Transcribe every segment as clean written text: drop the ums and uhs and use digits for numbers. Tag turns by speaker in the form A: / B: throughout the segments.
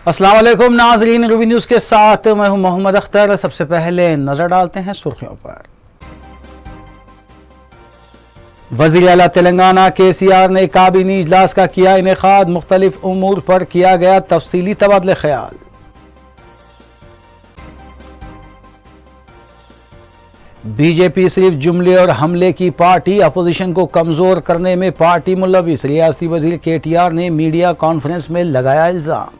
A: अस्सलाम वालेकुम नाज़रीन, रूबी न्यूज़ के साथ मैं हूं मोहम्मद अख्तर। सबसे पहले नजर डालते हैं सुर्खियों पर। वज़ीर आला तेलंगाना KCR ने काबीनी इजलास का किया इनेकाद, मुख्तलिफ उमूर पर किया गया तफसीली तबादले ख्याल। बीजेपी सिर्फ जुमले और हमले की पार्टी, अपोजिशन को कमजोर करने में पार्टी मुलविस, रियासती वजीर KTR ने मीडिया कॉन्फ्रेंस में लगाया इल्जाम।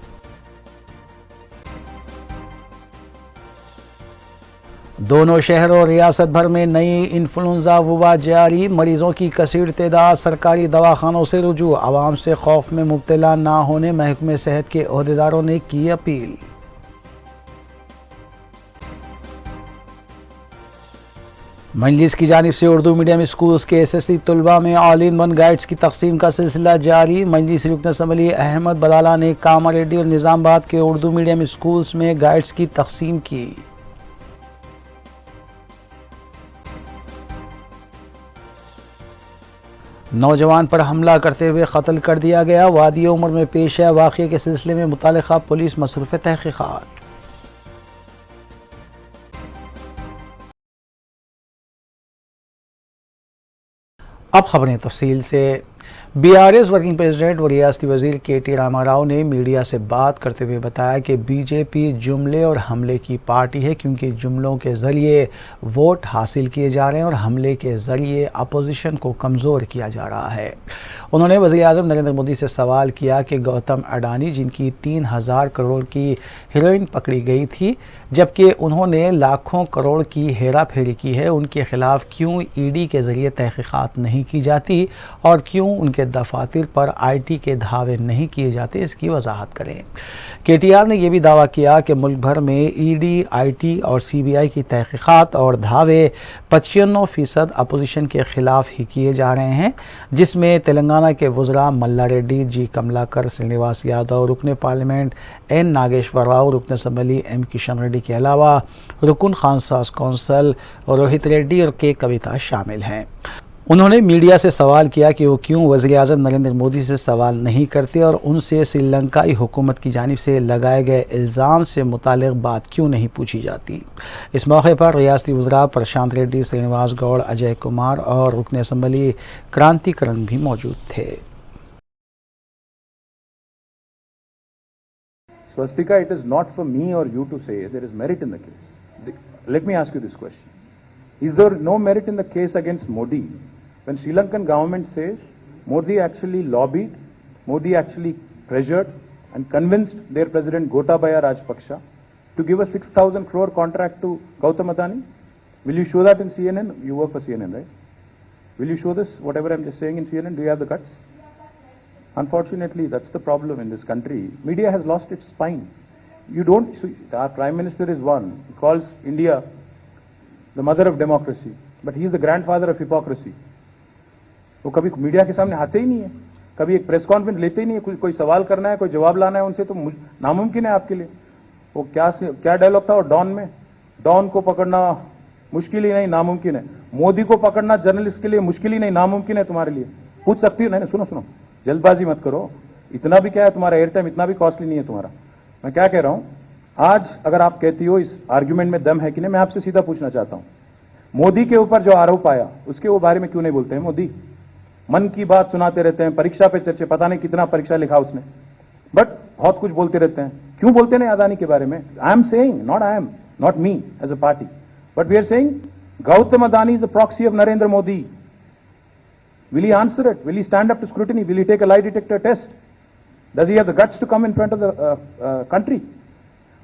A: दोनों शहरों और रियासत भर में नई इन्फ्लुएंजा वबा जारी, मरीजों की कसीर तादाद, सरकारी दवाखानों से रुजू, आवाम से खौफ में मुब्तला ना होने महकमे सेहत के ओहदेदारों ने की अपील। मजलिस की जानिब से उर्दू मीडियम स्कूल्स के SSC तलबा में ऑल इन वन गाइड्स की तकसीम का सिलसिला जारी। मजलिस रुकन असम्बली अहमद बलाला ने कामारेड्डी और निज़ामाबाद के उर्दू मीडियम स्कूल्स में गाइड्स की तकसीम की। नौजवान पर हमला करते हुए कत्ल कर दिया गया, वादी उम्र में पेश है। वाक़े के सिलसिले में मुतालिका पुलिस मसरूफ़ तहक़ीक़ात। अब खबरें तफसील से। BRS वर्किंग प्रेसिडेंट व रियासती वजीर KT रामाराव ने मीडिया से बात करते हुए बताया कि BJP जुमले और हमले की पार्टी है, क्योंकि जुमलों के ज़रिए वोट हासिल किए जा रहे हैं और हमले के ज़रिए अपोजिशन को कमज़ोर किया जा रहा है। उन्होंने वज़ीर आज़म नरेंद्र मोदी से सवाल किया कि गौतम अडानी, जिनकी 3000 करोड़ की हेरोइन पकड़ी गई थी जबकि उन्होंने लाखों करोड़ की हेरा फेरी की है, उनके खिलाफ क्यों ED के ज़रिए तहक़ीक़ात नहीं की जाती और क्यों उनके दफातर पर IT के धावे नहीं किए जाते, इसकी वजाहत करें। KTR ने यह भी दावा किया कि मुल्क भर में ED, IT और CBI की तहक़ीक़ात और धावे 95% अपोजिशन के खिलाफ ही किए जा रहे हैं, जिसमें तेलंगाना के वज़रा मल्ला रेड्डी, G कमलाकर, श्रीनिवास यादव, रुकन पार्लियामेंट N नागेश्वर राव, रुकन असम्बली M किशन रेड्डी के अलावा रुकन खानसास कौंसल रोहित रेड्डी और K कविता शामिल हैं। उन्होंने मीडिया से सवाल किया कि वो क्यों वज़ीर आज़म नरेंद्र मोदी से सवाल नहीं करते और उनसे श्रीलंकाई हुकूमत की जानिब से लगाए गए इल्ज़ाम से मुतालिक बात क्यों नहीं पूछी जाती। इस मौके पर रियासती वज़रा प्रशांत रेड्डी, श्रीनिवास गौड़, अजय कुमार और रुकन असम्बली क्रांतिकरण भी मौजूद थे।
B: Swastika, it is not for me or you to say there is merit in the case. Let me ask you this question. Is there no merit in the case against Modi when Sri Lankan government says Modi actually lobbied, Modi actually pressured and convinced their president Gotabaya Rajpaksha to give a 6,000 crore contract to Gautam Adani? Will you show that in CNN? You work for CNN, right? Will you show this, whatever I'm just saying, in CNN? Do you have the guts? Unfortunately, that's the problem in this country. Media has lost its spine. You don't, our Prime Minister is one. He calls India the mother of democracy, but he is the grandfather of hypocrisy. वो कभी media के सामने आते ही नहीं है, कभी एक press conference लेते ही नहीं है। कोई सवाल करना है, कोई जवाब लाना है उनसे तो नामुमकिन है आपके लिए। वो क्या डायलॉग था वो डॉन में, डॉन को पकड़ना मुश्किल ही नहीं नामुमकिन है, मोदी को पकड़ना जर्नलिस्ट के लिए मुश्किल ही नहीं नामुमकिन है तुम्हारे लिए। पूछ सकती है नहीं, सुनो जल्दबाजी मत करो, इतना भी क्या है तुम्हारा एयर टाइम, इतना भी कॉस्टली नहीं है तुम्हारा। मैं क्या कह रहा हूं, आज अगर आप कहती हो इस आर्ग्यूमेंट में दम है कि नहीं, मैं आपसे सीधा पूछना चाहता हूं, मोदी के ऊपर जो आरोप आया उसके वो बारे में क्यों नहीं बोलते हैं? मोदी मन की बात सुनाते रहते हैं, परीक्षा पे चर्चे, पता नहीं कितना परीक्षा लिखा उसने, बट बहुत कुछ बोलते रहते हैं। क्यों बोलते नहीं अदानी के बारे में? I am saying, not me as a party, but we are saying Gautam Adani is the proxy of Narendra Modi. Will he answer it? Will he stand up to scrutiny? Will he take a lie detector test? Does he have the guts to come in front of the country?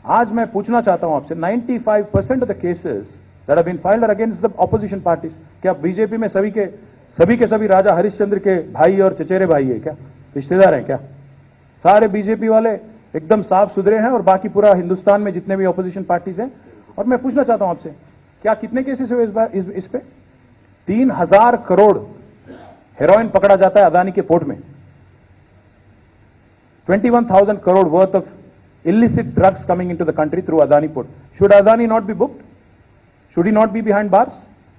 B: आज मैं पूछना चाहता हूं आपसे, 95% of the cases that have been filed are against the opposition parties. क्या BJP में सभी के सभी राजा हरिश्चंद्र के भाई और चचेरे भाई है क्या, रिश्तेदार हैं क्या? सारे बीजेपी वाले एकदम साफ सुथरे हैं और बाकी पूरा हिंदुस्तान में जितने भी ऑपोजिशन पार्टीज हैं। और मैं पूछना चाहता हूं आपसे, क्या कितने केसेस हुए इस बार इस पे? 3000 करोड़ हेरोइन पकड़ा जाता है अदानी के पोर्ट में, 21,000 crore worth of illicit drugs coming into the country through Adani port. Should Adani not be booked? Should he not be behind bars?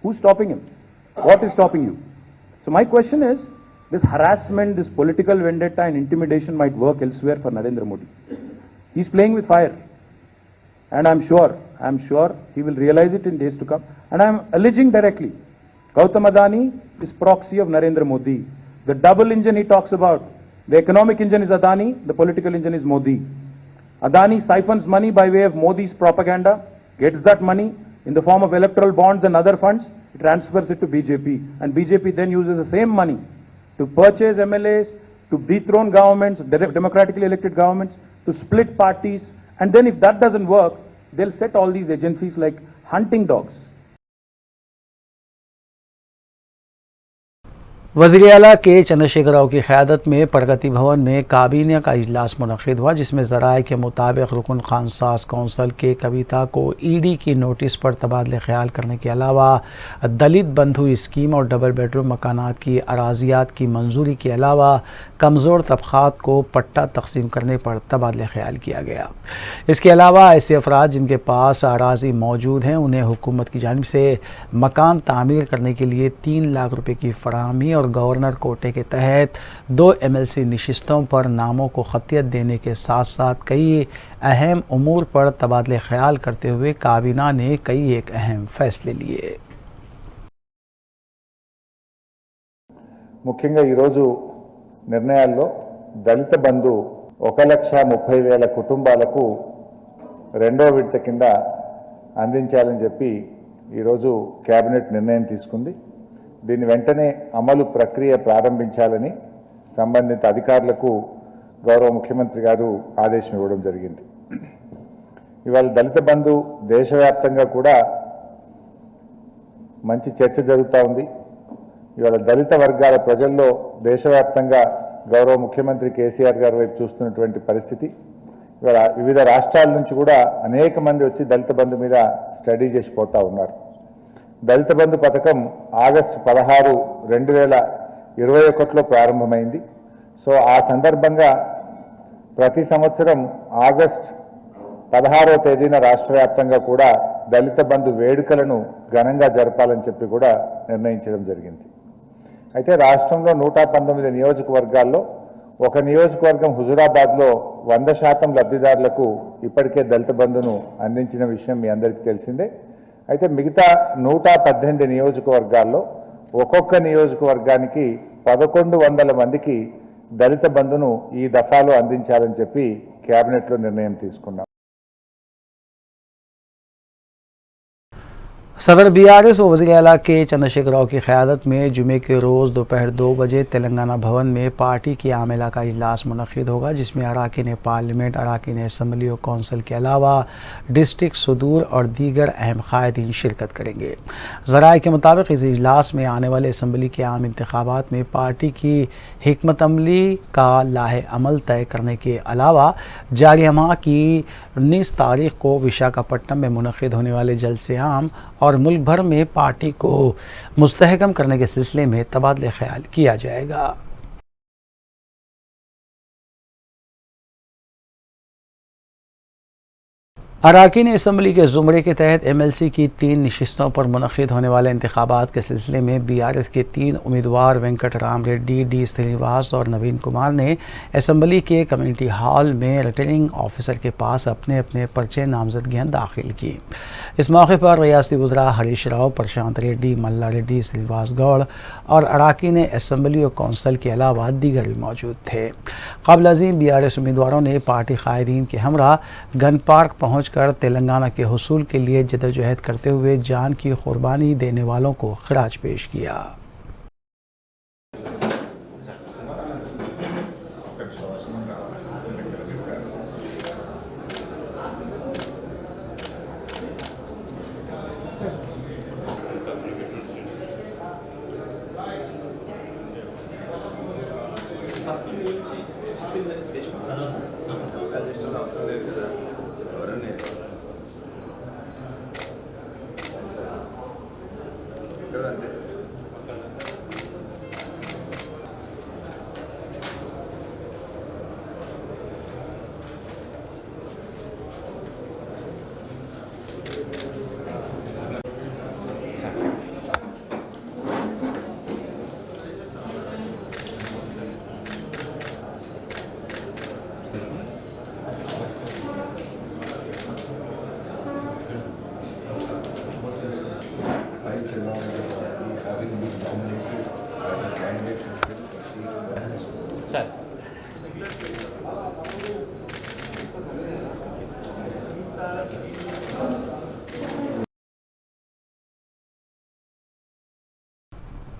B: Who's stopping him? What is stopping you? So my question is, this harassment, this political vendetta and intimidation might work elsewhere for Narendra Modi. He's playing with fire. And I'm sure he will realize it in days to come. And I'm alleging directly, Gautam Adani is proxy of Narendra Modi. The double engine he talks about, the economic engine is Adani, the political engine is Modi. Adani siphons money by way of Modi's propaganda, gets that money in the form of electoral bonds and other funds, transfers it to BJP, and BJP then uses the same money to purchase MLAs, to dethrone governments, democratically elected governments, to split parties, and then if that doesn't work, they'll set all these agencies like hunting dogs.
A: वज़ीर आला के चंद्रशेखर राव की क़यादत में प्रगति भवन में काबीना का इजलास मुनक़िद हुआ, जिसमें ज़राए के मुताबिक रुकन खानसास कौंसिल के कविता को ईडी की नोटिस पर तबादले ख्याल करने के अलावा दलित बंधु स्कीम और डबल बेडरूम मकानात की अराजियात की मंजूरी के अलावा कमज़ोर तबक़ात को पट्टा तकसीम करने पर तबादले ख्याल किया गया। इसके अलावा ऐसे अफराद जिनके पास अराजी मौजूद हैं उन्हें हुकूमत की जानिब से मकान तामीर करने के लिए 3 लाख रुपये की फराहमी और गवर्नर कोटे के तहत 2 MLC नशिस्तों पर नामों को खतियत देने के साथ साथ कई अहम उमूर पर तबादले ख्याल करते हुए काबीना ने कई एक अहम फैसले लिए।
C: ముఖ్యంగా ఈరోజు నిర్ణయాల్లో దళిత బంధు 1,30,000 కుటుంబాలకు రెండో విడత కింద అందించాలని చెప్పి ఈరోజు కేబినెట్ నిర్ణయం తీసుకుంది. దీని వెంటనే అమలు ప్రక్రియ ప్రారంభించాలని సంబంధిత అధికారులకు గౌరవ ముఖ్యమంత్రి గారు ఆదేశం ఇవ్వడం జరిగింది. ఇవాళ దళిత బంధు దేశవ్యాప్తంగా కూడా మంచి చర్చ జరుగుతూ ఉంది. ఇవాళ దళిత వర్గాల ప్రజల్లో దేశవ్యాప్తంగా గౌరవ ముఖ్యమంత్రి కేసీఆర్ గారి వైపు చూస్తున్నటువంటి పరిస్థితి. ఇవాళ వివిధ రాష్ట్రాల నుంచి కూడా అనేక మంది వచ్చి దళిత బంధు మీద స్టడీ చేసిపోతూ ఉన్నారు. దళిత బంధు పథకం ఆగస్టు 16, 2021లో ప్రారంభమైంది. సో ఆ సందర్భంగా ప్రతి సంవత్సరం ఆగస్టు 16వ తేదీన రాష్ట్ర వ్యాప్తంగా కూడా దళిత బంధు వేడుకలను ఘనంగా జరపాలని చెప్పి కూడా నిర్ణయించడం జరిగింది. అయితే రాష్ట్రంలో 119 నియోజకవర్గాల్లో ఒక నియోజకవర్గం హుజురాబాద్లో 100% లబ్ధిదారులకు ఇప్పటికే దళిత బంధును అందించిన విషయం మీ అందరికీ తెలిసిందే. అయితే మిగతా 118 నియోజకవర్గాల్లో ఒక్కొక్క నియోజకవర్గానికి 1100 మందికి దళిత బంధును ఈ దఫాలో అందించాలని చెప్పి కేబినెట్లో నిర్ణయం తీసుకున్నాం.
A: सदर BRS व वज़ीर आला के चंद्रशेखर राव की क़यादत में जुमे के रोज़ दोपहर 2 बजे तेलंगाना भवन में पार्टी की आमिला का इजलास मुनक़िद होगा, जिसमें अरकान पार्लियामेंट, अरकान असम्बली और कौंसिल के अलावा डिस्ट्रिक्ट सदूर और दीगर अहम क़ायदीन शिरकत करेंगे। ज़राए के मुताबिक इस इजलास में आने वाले असम्बली के आम इंतखाबात में पार्टी की हिकमत अमली का लाहे अमल तय करने के अलावा जारी माह की 19 तारीख को विशाखापट्टनम में मुनक़िद होने वाले जलसे आम और मुल्क भर में पार्टी को मुस्तहकम करने के सिलसिले में तबादले ख्याल किया जाएगा। अरकान असम्बली के ज़ुमरे के तहत MLC की 3 नशिस्तों पर मुनक़िद होने वाले इंतखाबात के सिलसिले में BRS के 3 उम्मीदवार वेंकट राम रेड्डी, D श्रीनिवास और नवीन कुमार ने असम्बली के कम्युनिटी हॉल में रिटर्निंग ऑफिसर के पास अपने अपने पर्चे नामजदगियाँ दाखिल की। इस मौके पर रियासती वज़रा हरीश राव, प्रशांत रेड्डी, मल्ला रेड्डी, श्रीनिवास गौड़ और अरकान असम्बली और कौंसिल के अलावा दीगर भी मौजूद थे। क़ाबिल अज़ीम BRS उम्मीदवारों ने पार्टी क़ायदीन के हमरा गन पार्क पहुँच कर तेलंगाना के हुसूल के लिए जदोजहद करते हुए जान की कुर्बानी देने वालों को खिराज पेश किया।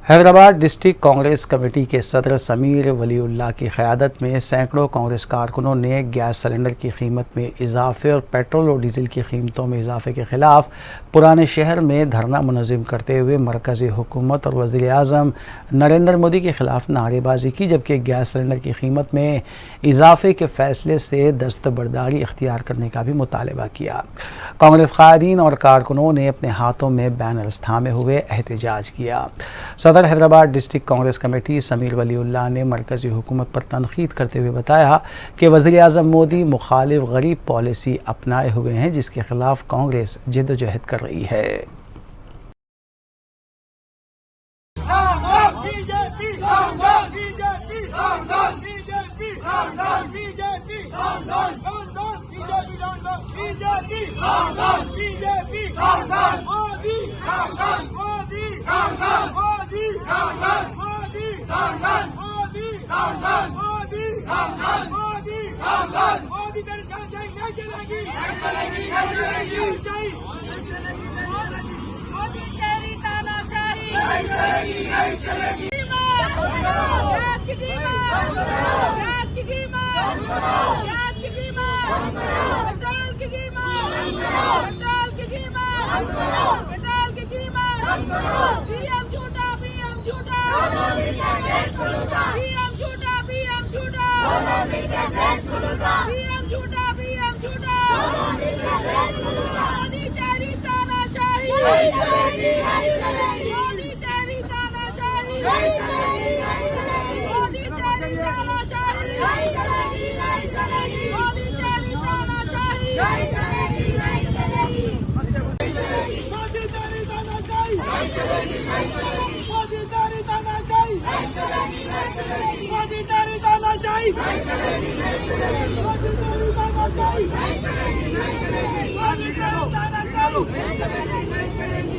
A: हैदराबाद डिस्ट्रिक्ट कांग्रेस कमेटी के सदर समीर वलीउल्लाह की क़यादत में सैकड़ों कांग्रेस कारकुनों ने गैस सिलेंडर की कीमत में इजाफे और पेट्रोल और डीजल की कीमतों में इजाफे के खिलाफ पुराने शहर में धरना मुनज़्ज़म करते हुए मरकज़ी हुकूमत और वज़ीर आज़म नरेंद्र मोदी के खिलाफ नारेबाजी की, जबकि गैस सिलेंडर की कीमत में इजाफे के फैसले से दस्तबरदारी इख्तियार करने का भी मुतालबा किया। कांग्रेस कायदीन और कारकुनों ने अपने हाथों में बैनर्स थामे हुए एहतजाज किया। सदर हैदराबाद डिस्ट्रिक्ट कांग्रेस कमेटी समीर वलीउल्लाह ने मरकजी हुकूमत पर तनकीद करते हुए बताया कि वज़ीर आज़म मोदी मुखालिफ गरीब पॉलिसी अपनाए हुए हैं, जिसके खिलाफ कांग्रेस जद्दोजहद कर रही है।
D: मोदी का शासन नहीं चलेगी, नहीं चलेगी, नहीं चलेगी। मोदी तेरी तानाशाही नहीं चलेगी, नहीं चलेगी। गैस की कीमत, गैस की कीमत, गैस की कीमत, पेट्रोल की कीमत, पेट्रोल की कीमत, पेट्रोल की कीमत। सीएम झूठा, पीएम झूठा, सीएम झूठा, पीएम झूठा, सीएम झूठा, पीएम झूठा, मोदी तेरी तानाशाही नहीं चलेगी, नहीं चलेगी। मोदी तेरी तानाशाही नहीं चलेगी, नहीं चलेगी। मोदी तेरी तानाशाही नहीं चलेगी, नहीं चलेगी। मोदी तेरी तानाशाही नहीं चलेगी, नहीं चलेगी। मोदी तेरी तानाशाही नहीं चलेगी, नहीं चलेगी। मोदी तेरी तानाशाही नहीं चलेगी, नहीं चलेगी। मोदी तेरी तानाशाही नहीं चलेगी, नहीं चलेगी। मोदी तेरी तानाशाही नहीं चलेगी, नहीं चलेगी। मोदी तेरी तानाशाही नहीं चलेगी, नहीं चलेगी।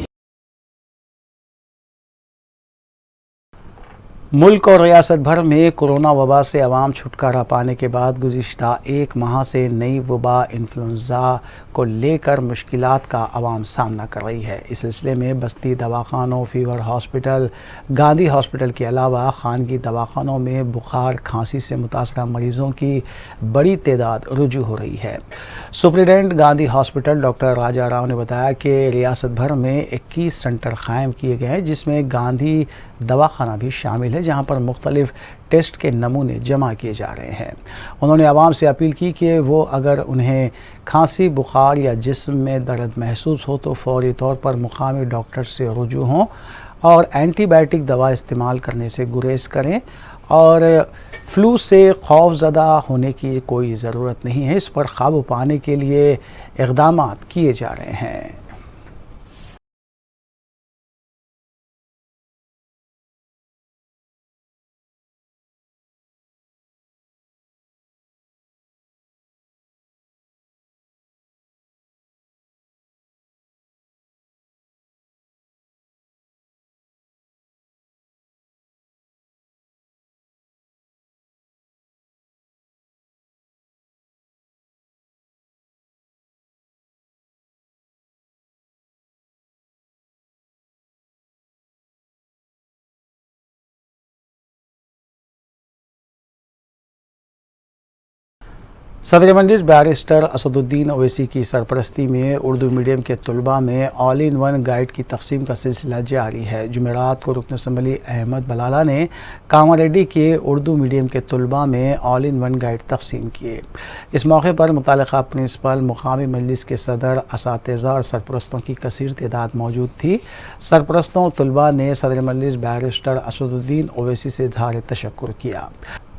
A: मुल्क और रियासत भर में कोरोना वबा से अवाम छुटकारा पाने के बाद गुज़िश्ता एक माह से नई वबा इन्फ्लुएंजा को लेकर मुश्किलात का अवाम सामना कर रही है। इस सिलसिले में बस्ती दवाखानों, फीवर हॉस्पिटल, गांधी हॉस्पिटल के अलावा खानगी दवाखानों में बुखार खांसी से मुतासरा मरीज़ों की बड़ी तादाद रुजू हो रही है। सुप्रिटेंडेंट गांधी हॉस्पिटल डॉक्टर राजा राव ने बताया कि रियासत भर में 21 सेंटर कायम किए गए हैं, जिसमें गांधी दवाखाना भी शामिल है, जहां पर मुख्तलिफ टेस्ट के नमूने जमा किए जा रहे हैं। उन्होंने आवाम से अपील की कि वो अगर उन्हें खांसी, बुखार या जिस्म में दर्द महसूस हो तो फौरी तौर पर मुकामी डॉक्टर से रुजू हों और एंटीबायोटिक दवा इस्तेमाल करने से गुरेज करें और फ्लू से खौफज़दा होने की कोई ज़रूरत नहीं है। इस पर काबू पाने के लिए इक़दाम किए जा रहे हैं। सदर मजलिस बैरिस्टर असदुद्दीन ओवैसी की सरपरस्ती में उर्दू मीडियम के तलबा में ऑल इन वन गाइड की तकसीम का सिलसिला जारी है। जुमेरात को रुकन असम्बली अहमद बलाला ने कामारेड्डी के उर्दू मीडियम के तलबा में ऑल इन वन गाइड तकसीम किए। इस मौके पर मुतालिका प्रिंसिपल, मुकामी मजलिस के सदर, असातिज़ा और सरपरस्तों की कसीर तादाद मौजूद थी। सरपरस्तों और तलबा ने सदर मजलिस बैरिस्टर असदुद्दीन ओवैसी से इज़हार तशक्कुर किया।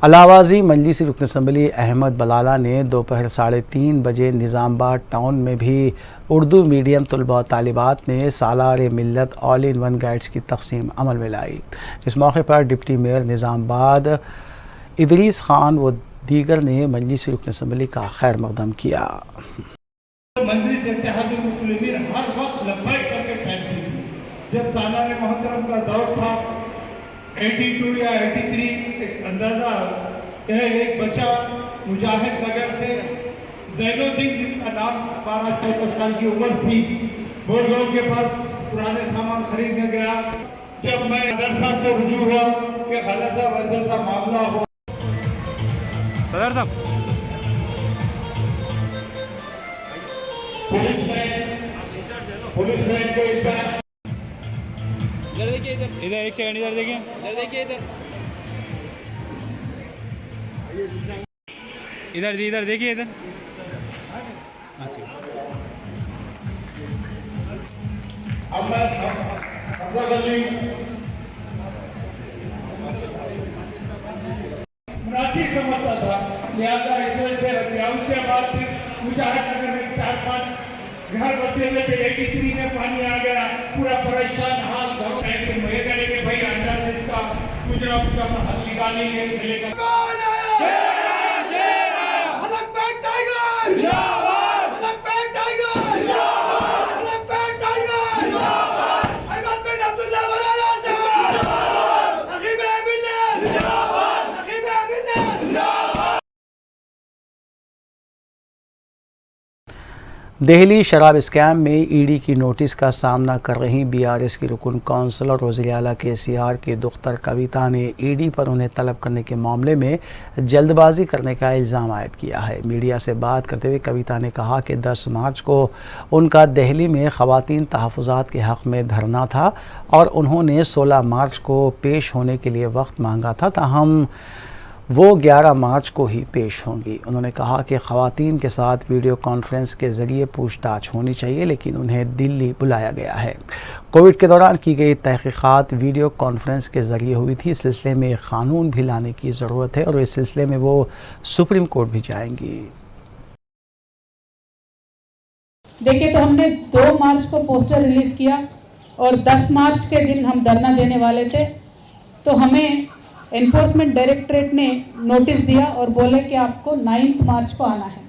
A: अलावाजी मजलिसी रुकन असम्बली अहमद बलाला ने दोपहर 3:30 बजे निज़ामबाद टाउन में भी उर्दू मीडियम तलबा और तालिबात में सालार मिल्लत ऑल इन वन गाइड्स की तकसीम अमल में लाई। इस मौके पर डिप्टी मेयर निज़ामबाद इदरीस खान व दीगर ने मजलिसी रुकन असम्बली का खैर मकदम किया।
E: मजलिस इत्तेहादुल मुस्लिमीन हर वक्त लब्बैक करके फैलती थी। जब सालार मोहतरम का दौर था 82 या 83, एक अंदाजा एक बच्चा मुजाहिद नगर से जैनुद्दीन, जिनका नाम 12-14 साल की उम्र थी, वो लोगों के पास पुराने सामान खरीदने गया। जब मैं खदर साहब से रुजू हुआ कि खदर साहब ऐसा सा मामला हो, पुलिस ने इनको इंचार्ज,
F: इधर देखिए, इधर एक सेकंड, इधर देखिए, इधर देखिए, इधर। अच्छा,
E: अब मैं हमजा गली मुनासिब समझता था, लिहाजा इस वजह से रख दिया। उसके बाद फिर मुजाहिद नगर में 4-5 घर बसे हुए थे, 83 में पानी आ गया, पूरा परेशान हाल। घरों में ये करे कि भाई अंडा से इसका कुछ ना कुछ अपना हल निकालेंगे, चलेगा।
A: दिल्ली शराब स्कैम में ईडी की नोटिस का सामना कर रही बीआरएस की रुकन कौंसिल और वज़ीर आला केसीआर की दुख्तर कविता ने ईडी पर उन्हें तलब करने के मामले में जल्दबाजी करने का इल्ज़ाम आयद किया है। मीडिया से बात करते हुए कविता ने कहा कि 10 मार्च को उनका दिल्ली में ख़वातीन तहफ़्फ़ुज़ात के हक़ में धरना था और उन्होंने 16 मार्च को पेश होने के लिए वक्त मांगा था, ताहम वो 11 मार्च को ही पेश होंगी। उन्होंने कहा कि ख़वातीन के साथ वीडियो कॉन्फ्रेंस के ज़रिए पूछताछ होनी चाहिए, लेकिन उन्हें दिल्ली बुलाया गया है। कोविड के दौरान की गई तहक़ीक़ात वीडियो कॉन्फ्रेंस के ज़रिए हुई थी। इस सिलसिले में क़ानून भी लाने की ज़रूरत है और इस सिलसिले में वो सुप्रीम कोर्ट भी जाएंगी।
G: देखिए, तो हमने 2 मार्च को पोस्टर रिलीज़ किया और 10 मार्च के दिन हम धरना देने वाले थे, तो हमें एनफोर्समेंट डायरेक्टरेट ने नोटिस दिया और बोले कि आपको 9 मार्च को आना है।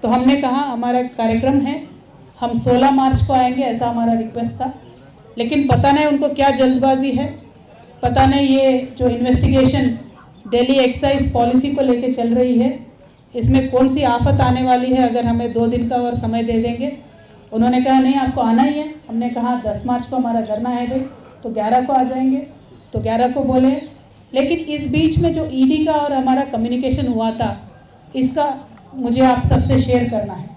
G: तो हमने कहा हमारा कार्यक्रम है, हम 16 मार्च को आएंगे, ऐसा हमारा रिक्वेस्ट था। लेकिन पता नहीं उनको क्या जल्दबाजी है, पता नहीं ये जो इन्वेस्टिगेशन दिल्ली एक्साइज पॉलिसी को लेके चल रही है, इसमें कौन सी आफत आने वाली है अगर हमें 2 दिन का और समय दे देंगे। उन्होंने कहा नहीं, आपको आना ही है। हमने कहा 10 मार्च को हमारा धरना है भाई, तो 11 को आ जाएंगे, तो 11 को बोले। लेकिन इस बीच में जो ईडी का और हमारा कम्युनिकेशन हुआ था, इसका मुझे आप सबसे शेयर करना है।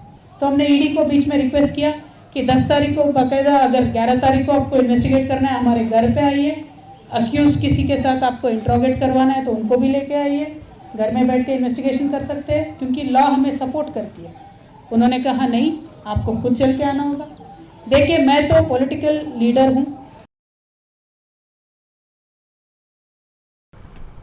G: तो हमने ईडी को बीच में रिक्वेस्ट किया कि 10 तारीख को बाकायदा, अगर 11 तारीख को आपको इन्वेस्टिगेट करना है, हमारे घर पे आइए। अक्यूज किसी के साथ आपको इंट्रोगेट करवाना है तो उनको भी लेके आइए, घर में बैठ के इन्वेस्टिगेशन कर सकते हैं, क्योंकि लॉ हमें सपोर्ट करती है। उन्होंने कहा नहीं, आपको खुद चल के आना होगा। देखिए, मैं तो पॉलिटिकल लीडर हूँ।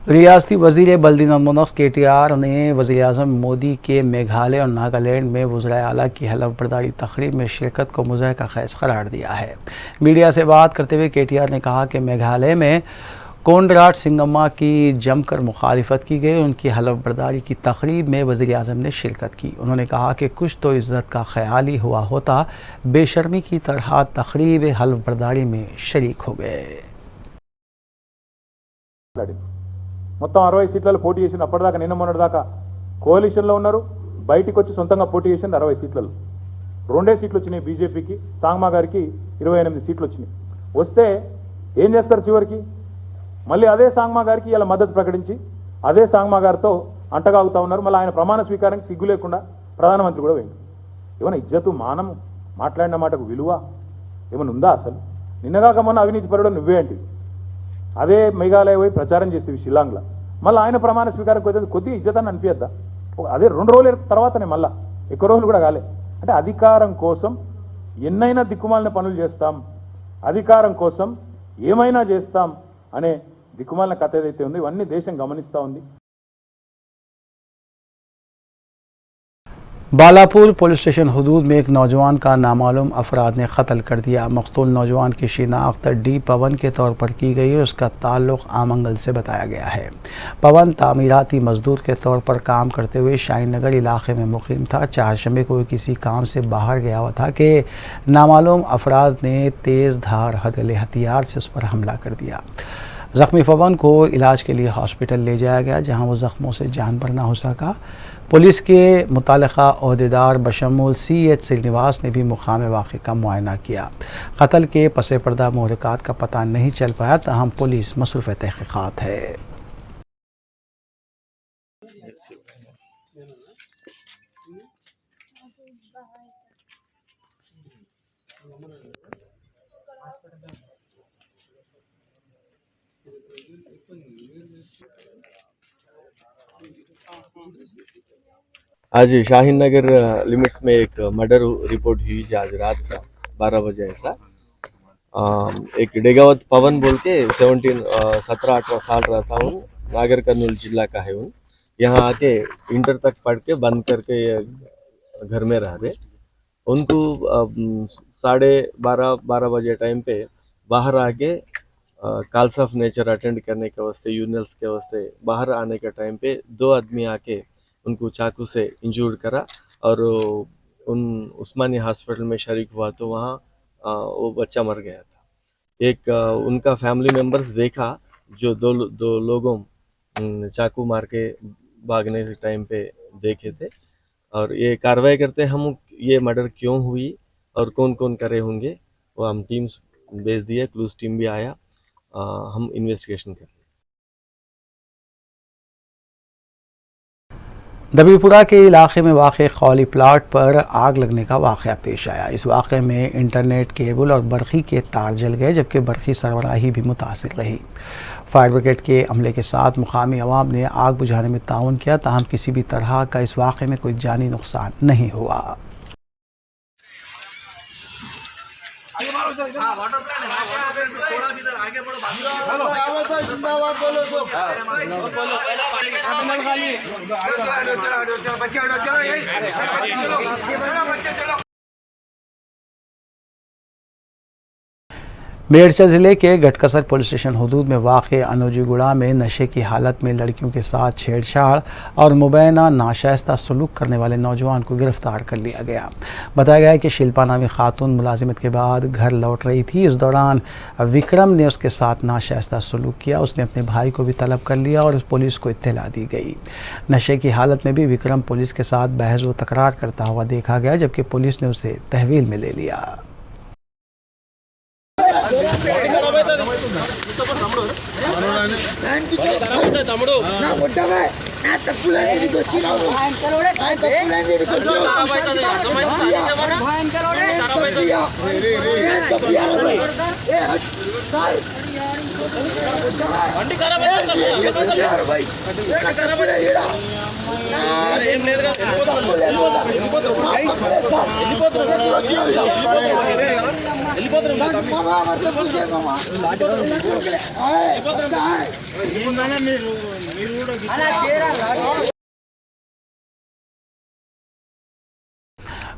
A: रियासती वज़ीर बल्दिन मुनस KTR ने वज़ीर आज़म मोदी के मेघालय और नागालैंड में वज़ीर आला की हलफ बर्दारी तक़रीब में शिरकत को मुज़हिका ख़ैज़ करार दिया है। मीडिया से बात करते हुए KTR ने कहा कि मेघालय में कोनराड सिंगम्मा की जमकर मुखालिफत की गई। उनकी हलफ बर्दारी की तक़रीब में वज़ीर आज़म ने शिरकत की। उन्होंने कहा कि कुछ तो इज़्ज़त का ख्याल ही हुआ होता, बेशर्मी की तरह तक़रीब हलफ बर्दारी में शरीक हो गए।
B: మొత్తం 60 సీట్లలో పోటీ చేసింది. అప్పటిదాకా నిన్న మొన్నటిదాకా కోalitionలో ఉన్నారు, బయటికి వచ్చి సొంతంగా పోటీ చేసింది 60 సీట్లలో. 2 సీట్లు వచ్చినాయి బీజేపీకి, సాంగ్మా గారికి 28 సీట్లు వచ్చినాయి. వస్తే ఏం చేస్తారు చివరికి? మళ్ళీ అదే సాంగ్మా గారికి ఇలా మద్దతు ప్రకటించి అదే సాంగ్మా గారితో అంటగాగుతా ఉన్నారు. మళ్ళీ ఆయన ప్రమాణ స్వీకారానికి సిగ్గు లేకుండా ప్రధానమంత్రి కూడా పోయింది. ఏమైనా ఇజ్జతు మానము, మాట్లాడిన మాటకు విలువ ఏమైనా ఉందా అసలు? నిన్నగాక మొన్న అవినీతి పరుడు నువ్వే అంటే అదే మేఘాలయ పోయి ప్రచారం చేస్తేవి షిల్లాంగ్లో, మళ్ళీ ఆయన ప్రమాణ స్వీకారం కొద్దిగా ఇజ్జతాన్ని అనిపించద్దా? అదే 2 రోజుల తర్వాతనే మళ్ళీ ఎక్కువ రోజులు కూడా కాలే. అంటే అధికారం కోసం ఎన్నైనా దిక్కుమాలిన పనులు చేస్తాం, అధికారం కోసం ఏమైనా చేస్తాం అనే దిక్కుమాలిన కథ ఏదైతే ఉందో ఇవన్నీ దేశం గమనిస్తూ ఉంది.
A: बालापुर पुलिस स्टेशन हदूद में एक नौजवान का नामालूम अफराद ने कत्ल कर दिया। मक़तूल नौजवान की शिनाख्त डी पवन के तौर पर की गई और उसका ताल्लुक़ आमंगल से बताया गया है। पवन तामीराती मजदूर के तौर पर काम करते हुए शाहीन नगर इलाके में मुक़ीम था। 4 शमे को किसी काम से बाहर गया हुआ था कि नामालूम अफराद ने तेज़ धार हथेली हथियार से उस पर हमला कर दिया। जख्मी पवन को इलाज के लिए हॉस्पिटल ले जाया गया, जहां वो जख्मों से जान पर ना हो सका। पुलिस के मुतालिका ओहदेदार बशमूल CH श्रीनिवास ने भी मुकाम वाक़े का मुआयना किया। कत्ल के पसे पर्दा महरक़ात का पता नहीं चल पाया, ताहम पुलिस मसरूफ़ तहक़ीक़ात है।
H: आज शाहीन नगर लिमिट्स में एक मर्डर रिपोर्ट हुई थी आज रात का 12 बजे ऐसा। एक डेगावत पवन बोल के 17-18 साल रहता हूँ, नागर कर्नूल जिला का है हूँ। यहाँ आके इंटर तक पढ़ के बंद करके घर में रह रहे। उनको 12:30 बजे टाइम पे बाहर आके कॉल्स ऑफ नेचर अटेंड करने के वास्ते, यूरिनल्स के वास्ते बाहर आने के टाइम पे 2 आदमी आके उनको चाकू से इंजूर्ड करा और उन उस्मानिया हॉस्पिटल में शरीक हुआ तो वहाँ वो बच्चा मर गया था। एक उनका फैमिली मेंबर्स देखा जो दो लोगों चाकू मार के भागने के टाइम पे देखे थे, और ये कार्रवाई करते हम ये मर्डर क्यों हुई और कौन कौन करे होंगे वो हम टीम्स भेज दिए, क्लूज टीम भी आया, हम इन्वेस्टिगेशन कर रहे हैं।
A: दबीपुरा के इलाके में वाक़ खौली प्लाट पर आग लगने का वाक़या पेश आया। इस वाक़े में इंटरनेट केबल और बरक़ी के तार जल गए, जबकि बरक़ी सरबराही भी मुतासिर रही। फायर ब्रिगेड के अमले के साथ मुकामी अवाम ने आग बुझाने में ताउन किया, ताहम किसी भी तरह का इस वाक़े में कोई जानी नुकसान नहीं हुआ। मेरठ जिले के गटकसर पुलिस स्टेशन हदूद में वाक़े अनोजीगुड़ा में नशे की हालत में लड़कियों के साथ छेड़छाड़ और मुबैना नाशाइस्ता सलूक करने वाले नौजवान को गिरफ्तार कर लिया गया। बताया गया है कि शिल्पा नामी खातून मुलाजिमत के बाद घर लौट रही थी। इस दौरान विक्रम ने उसके साथ नाशाइस्ता सलूक किया। उसने अपने भाई को भी तलब कर लिया और पुलिस को इत्तला दी गई। नशे की हालत में भी विक्रम पुलिस के साथ बहस व तकरार करता हुआ देखा गया, जबकि पुलिस ने उसे तहवील में ले लिया।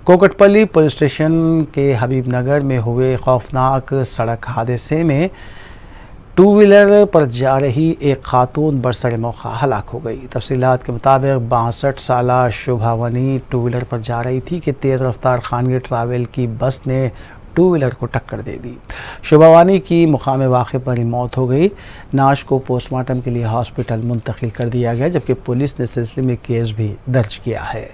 A: कोकटपल्ली पुलिस स्टेशन के हबीबनगर में हुए खौफनाक सड़क हादसे में टू व्हीलर पर जा रही एक खातून बरसर मौका हलाक हो गई। तफसीलात के मुताबिक 62 साला शुभावनी टू व्हीलर पर जा रही थी कि तेज़ रफ्तार खानगी ट्रैवल की बस ने टू व्हीलर को टक्कर दे दी। शुभावानी की मुकाम वाक़े पर ही मौत हो गई। नाश को पोस्टमार्टम के लिए हॉस्पिटल मुंतकिल कर दिया गया, जबकि पुलिस ने सिलसिले में केस भी दर्ज किया है।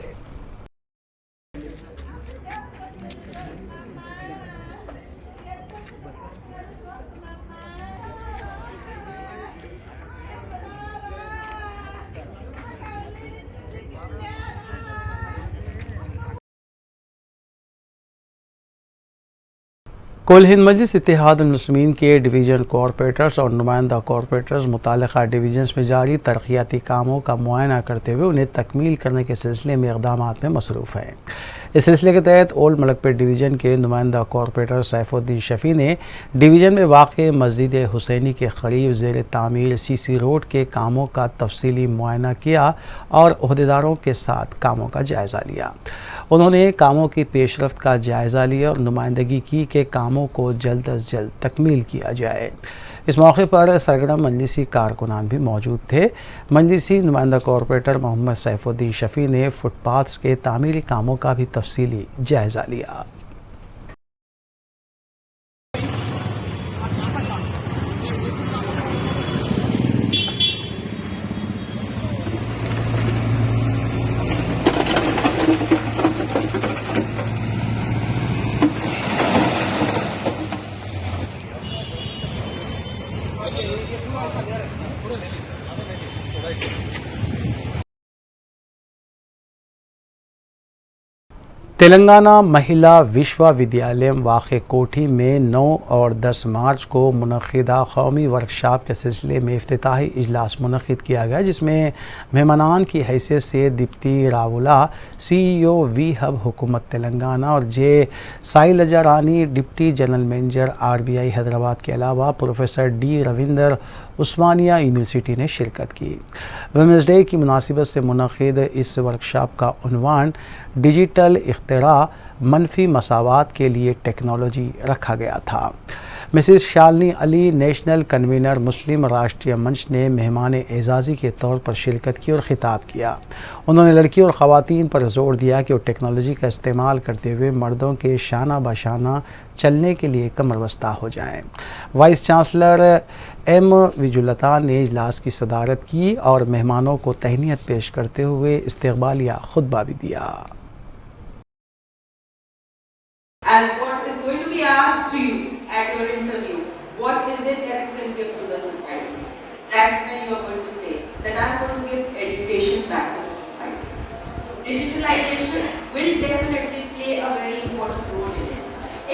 A: कुल हिंद मजलिस इत्तेहादुल मुस्लिमीन के डिवीज़न कॉरपोरेटर्स और नुमाइंदा कॉरपोरेटर्स मुतालिका डिवीजन्स में जारी तरक्याती कामों का मुआयना करते हुए उन्हें तकमील करने के सिलसिले में इक़दामात में मसरूफ़ हैं। इस सिलसिले के तहत ओल्ड मलकपेट डिवीज़न के नुमाइंदा कॉरपोरेटर सैफुद्दीन शफ़ी ने डिवीज़न में वाक़े मस्जिद हुसैनी के करीब ज़ेर तामीर CC रोड के कामों का तफसीली मुआयना किया और ओहदेदारों के साथ कामों का जायज़ा लिया। उन्होंने कामों की पेशरफ्त का जायज़ा लिया और नुमाइंदगी की कि कामों को जल्द अज जल्द तकमील किया जाए। इस मौके पर सरगर्म मजलिसी कारकुनान भी मौजूद थे। मजलिसी नुमाइंदा कॉरपोरेटर मोहम्मद सैफुद्दीन शफ़ी ने फुटपाथ्स के तामीरी कामों का भी तफसीली जायज़ा लिया। तेलंगाना महिला विश्वविद्यालय वाक़ कोठी में 9 और 10 मार्च को मुनक़िदा कौमी वर्कशॉप के सिलसिले में इफ्तिताही इजलास मुनक़िद किया गया, जिसमें मेहमानान की हैसियत से दीप्ति रावुला CEO वी हब हुकूमत तेलंगाना और J Sailaja Rani deputy general manager RBI Hyderabad के अलावा professor D Ravinder Osmania university ने शिरकत की। वुमेंस डे की मुनासिबत से मुनक़िद इस वर्कशॉप का उन्वान डिजिटल इख्तिरा मनफी मसावात के लिए टेक्नोलॉजी रखा गया था। Mrs Shalini Ali, national convener Muslim Rashtriya Manch ने मेहमान एजाज़ी के तौर पर शिरकत की और ख़िताब किया। उन्होंने लड़कियों और ख़वातीन पर जोर दिया कि वो टेक्नोलॉजी का इस्तेमाल करते हुए मर्दों के शाना बशाना चलने के लिए कमर बस्ता हो जाएं। वाइस चांसलर M विजुलता ने इजलास की सदारत की और मेहमानों को तहनीत पेश करते हुए इस्तकबालिया खुतबा भी दिया।
I: As what is going to be asked to you at your interview, what is it that you can give to the society? That's when you are going to say that I am going to give education back to the society. Digitalization will definitely play a very important role in it.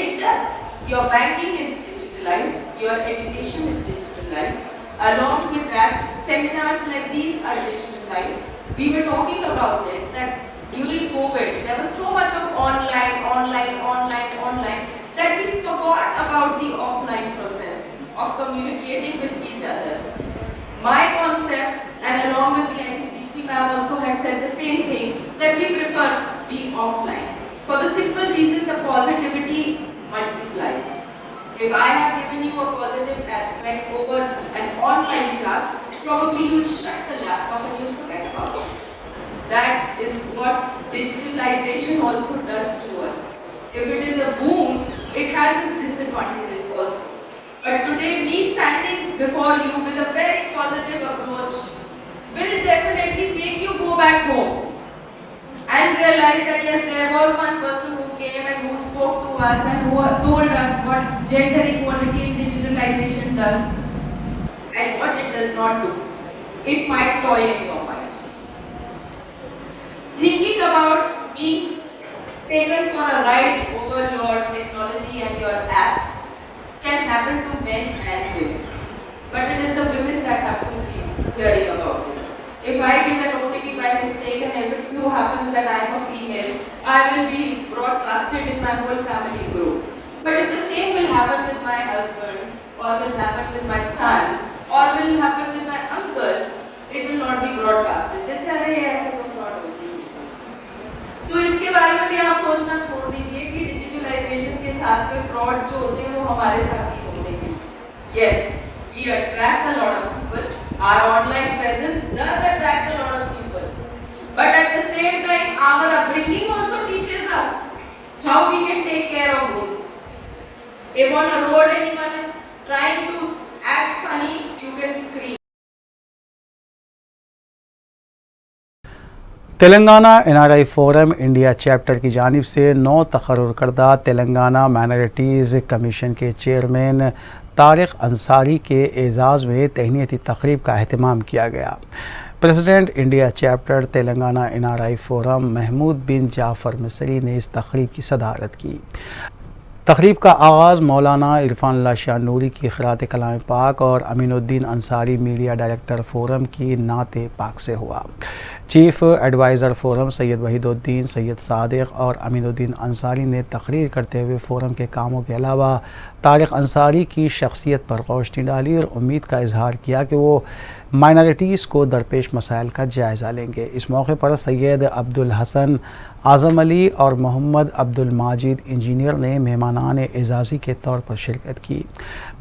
I: It does. Your banking is digitalized, your education is digitalized. Along with that, seminars like these are digitalized. We were talking about it that during COVID, there was so much of online that we forgot about the offline process of communicating with each other. My concept, and along with the NPP ma'am also had said the same thing, that we prefer being offline. For the simple reason the positivity multiplies. If I have given you a positive aspect over an online class, probably you'll shut the laptop and you'll forget about it. That is what digitalization also does to us. If it is a boom, it has its disadvantages also. But today, me standing before you with a very positive approach will definitely make you go back home and realize that yes, there was one person who came and who spoke to us and who told us what gender equality in digitalization does and what it does not do. It might toy in your mind. Thinking about being taken for a ride over your technology and your apps can happen to men and women. But it is the women that have to be hearing about it. If I give an OTP by mistake and if it so happens that I am a female, I will be broadcasted in my whole family group. But if the same will happen with my husband, or will happen with my son, or will happen with my uncle, it will not be broadcasted. They say, अरे ऐसा तो fraud होती है। तो इसके बारे में भी आप सोचना छोड़ दीजिए कि डिजिटलाइजेशन के साथ में फ्रॉड जो होते हैं वो हमारे साथ ही होते हैं। Yes, we attract a lot of people. Our online presence does attract a lot of people. But at the same time, our upbringing also teaches us how we can take care of those. If on a road anyone is trying to act funny, you can scream.
A: Telangana NRI forum India chapter की जानिब से 9 तकर्रुर करदा Telangana minorities commission के chairman Tariq Ansari के एजाज़ में तहनीती तकरीब का अहतमाम किया गया। President India chapter Telangana NRI forum Mahmood bin Jafar Misri ने इस तकरीब की सदारत की। तकरीब का आगाज़ मौलाना इरफान शाह नूरी की क़िरात कलाम पाक और Aminuddin Ansari media director forum की नाते पाक से हुआ। Chief adviser forum Syed Waheeduddin, Syed Sadiq और अमीनुद्दीन अंसारी ने तकरीर करते हुए फोरम के कामों के अलावा तारिक अंसारी की शख्सियत पर रोशनी डाली और उम्मीद का इजहार किया कि वो माइनॉरिटीज़ को दरपेश मसाइल का जायज़ा लेंगे। इस मौके पर सैयद अब्दुल हसन आज़म अली और मोहम्मद अब्दुल माजिद इंजीनियर ने मेहमानान एजाज़ी के तौर पर शिरकत की।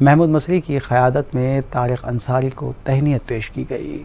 A: महमूद मसरी की क़यादत में तारिक अंसारी को तहनीत पेश की गई।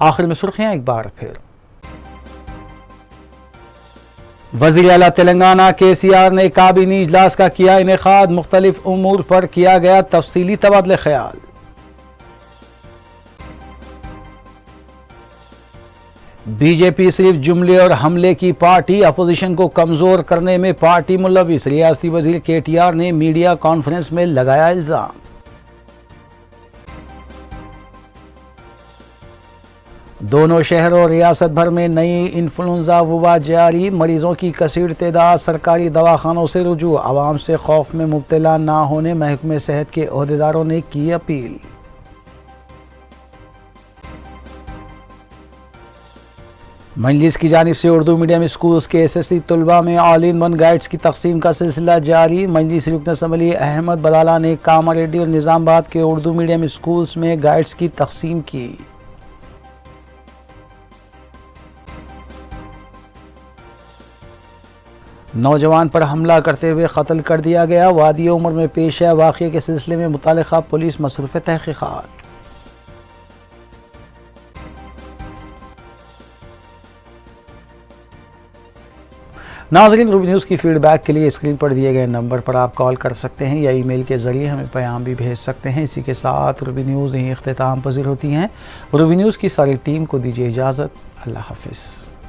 A: आखिर में सुर्खियां एक बार फिर। वज़ीर आला तेलंगाना KCR ने काबीनी इजलास का किया इनेकाद, मुख्तलिफ उमूर पर किया गया तफसीली तबादले ख्याल। बीजेपी सिर्फ जुमले और हमले की पार्टी, अपोजिशन को कमजोर करने में पार्टी मुलविस, रियासती वजीर KTR ने मीडिया कॉन्फ्रेंस में लगाया इल्जाम। दोनों शहर और रियासत भर में नई इन्फ्लुएंजा वबा जारी, मरीजों की कसीर तादाद सरकारी दवाखानों से रुजू, आवाम से खौफ में मुब्तला ना होने महकमे सेहत के ओहदेदारों ने की अपील। मजलिस की जानिब से उर्दू मीडियम स्कूल्स के SSC तलबा में ऑल इन वन गाइड्स की तकसीम का सिलसिला जारी। मजलिस रुकन असम्बली अहमद बलाला ने कामारेड्डी और निजामाबाद के उर्दू मीडियम स्कूल्स में गाइड्स की तकसीम की। नौजवान पर हमला करते हुए कत्ल कर दिया गया, वादी उम्र में पेश है वाक़ये के सिलसिले में मुतालिका पुलिस मसरूफ़ तहक़ीक़ात। नाज़रीन, रूबी न्यूज़ की फीडबैक के लिए स्क्रीन पर दिए गए नंबर पर आप कॉल कर सकते हैं या ईमेल के ज़रिए हमें पैगाम भी भेज सकते हैं। इसी के साथ रूबी न्यूज़ यहीं इख्तिताम पज़ीर होती हैं। रूबी न्यूज़ की सारी टीम को दीजिए इजाज़त। अल्लाह हाफ़िज़।